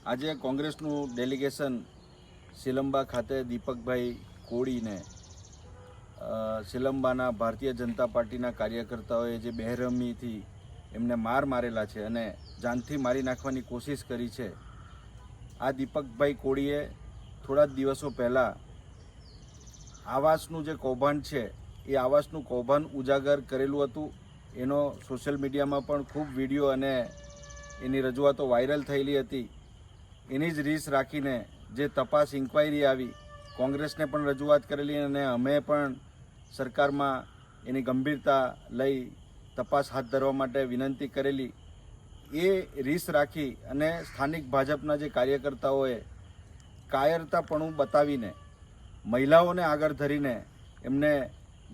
આજે કોંગ્રેસનું ડેલિગેશન સિલંબા ખાતે દીપકભાઈ કોળીને સિલંબાના ભારતીય જનતા પાર્ટીના કાર્યકર્તાઓએ જે બેરહમીથી એમને મારેલા છે અને જાનથી મારી નાખવાની કોશિશ કરી છે। આ દીપકભાઈ કોળીએ થોડા જ દિવસો પહેલાં આવાસનું જે કૌભાંડ છે એ આવાસનું કૌભાંડ ઉજાગર કરેલું હતું। એનો સોશિયલ મીડિયામાં પણ ખૂબ વિડીયો અને એની રજૂઆતો વાયરલ થયેલી હતી। એની જ રીસ રાખીને જે તપાસ ઇન્ક્વાયરી આવી, કોંગ્રેસને પણ રજૂઆત કરેલી અને અમે પણ સરકારમાં એની ગંભીરતા લઈ તપાસ હાથ ધરવા માટે વિનંતી કરેલી। એ રીસ રાખી અને સ્થાનિક ભાજપના જે કાર્યકર્તાઓએ કાયરતાપણું બતાવીને મહિલાઓને આગળ ધરીને એમને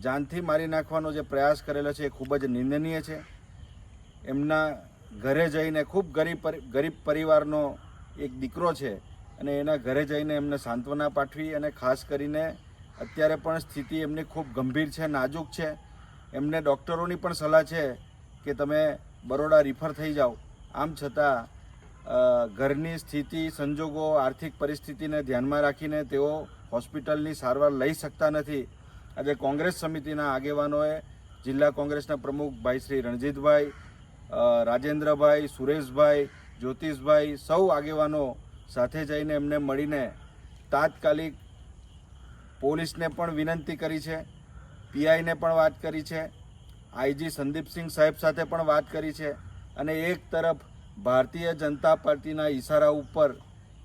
જાનથી મારી નાખવાનો જે પ્રયાસ કરેલો છે એ ખૂબ જ નિંદનીય છે। એમના ઘરે જઈને ખૂબ ગરીબ પરિવારનો એક દીકરો છે અને એના ઘરે જઈને એમને સાંત્વના પાઠવી અને ખાસ કરીને અત્યારે પણ સ્થિતિ એમની ખૂબ ગંભીર છે, નાજુક છે। એમને ડૉક્ટરોની પણ સલાહ છે કે તમે બરોડા રિફર થઈ જાઓ। આમ છતાં ઘરની સ્થિતિ, સંજોગો, આર્થિક પરિસ્થિતિને ધ્યાનમાં રાખીને તેઓ હોસ્પિટલની સારવાર લઈ શકતા નથી। આજે કોંગ્રેસ સમિતિના આગેવાનોએ જિલ્લા કોંગ્રેસના પ્રમુખ ભાઈ શ્રી રણજીતભાઈ, રાજેન્દ્રભાઈ, સુરેશભાઈ, જ્યોતિષભાઈ સૌ આગેવાનો સાથે જઈને એમને મળીને તાત્કાલિક પોલીસને પણ વિનંતી કરી છે, પીઆઈને પણ વાત કરી છે, આઈજી સંદીપસિંહ સાહેબ સાથે પણ વાત કરી છે અને એક તરફ ભારતીય જનતા પાર્ટીના ઈશારા ઉપર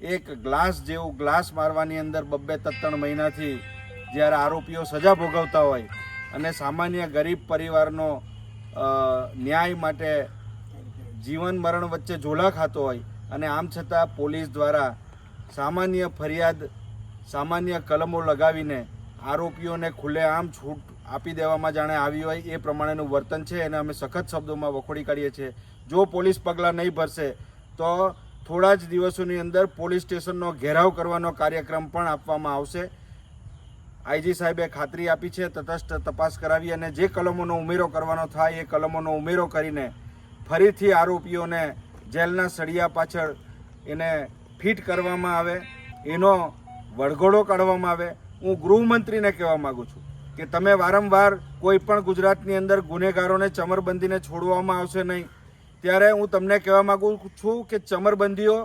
એક ગ્લાસ મારવાની અંદર 2-3 મહિનાથી જ્યારે આરોપીઓ સજા ભોગવતા હોય અને સામાન્ય ગરીબ પરિવારનો ન્યાય માટે જીવન મરણ વચ્ચે ઝોલા ખાતો હોય અને આમ છતાં પોલીસ દ્વારા સામાન્ય ફરિયાદ, સામાન્ય કલમો લગાવીને આરોપીઓને ખુલ્લેઆમ છૂટ આપી દેવામાં જાણે આવી હોય એ પ્રમાણેનું વર્તન છે એને અમે સખત શબ્દોમાં વખોડી કાઢીએ છીએ। જો પોલીસ પગલાં નહીં ભરશે તો થોડા જ દિવસોની અંદર પોલીસ સ્ટેશનનો ઘેરાવ કરવાનો કાર્યક્રમ પણ આપવામાં આવશે। આઈજી સાહેબે ખાતરી આપી છે તટસ્થ તપાસ કરાવી અને જે કલમોનો ઉમેરો કરવાનો થાય એ કલમોનો ઉમેરો કરીને ફરીથી આરોપીઓને જેલના સળિયા પાછળ એને ફિટ કરવામાં આવે, એનો વળઘોડો કાઢવામાં આવે। હું ગૃહમંત્રીને કહેવા માગું છું કે તમે વારંવાર કોઈ પણ ગુજરાતની અંદર ગુનેગારોને ચમરબંધીને છોડવામાં આવશે નહીં, ત્યારે હું તમને કહેવા માગું છું કે ચમરબંધીઓ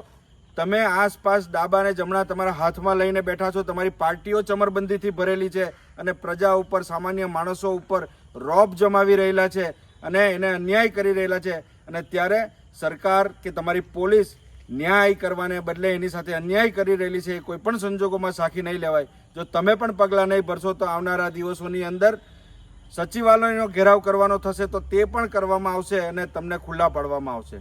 તમે આસપાસ ડાબા અને જમણા તમારા હાથમાં લઈને બેઠા છો। તમારી પાર્ટીઓ ચમરબંધીથી ભરેલી છે અને પ્રજા ઉપર, સામાન્ય માણસો ઉપર રોબ જમાવી રહેલા છે અને એને અન્યાય કરી રહેલા છે અને ત્યારે સરકાર કે તમારી પોલીસ ન્યાય કરવાને બદલે એની સાથે અન્યાય કરી રહેલી છે એ કોઈ પણ સંજોગોમાં સાખી નહીં લેવાય। જો તમે પણ પગલાં નહીં ભરશો તો આવનારા દિવસોની અંદર સચિવાલયનો ઘેરાવ કરવાનો થશે તો તે પણ કરવામાં આવશે અને તમને ખુલ્લા પાડવામાં આવશે।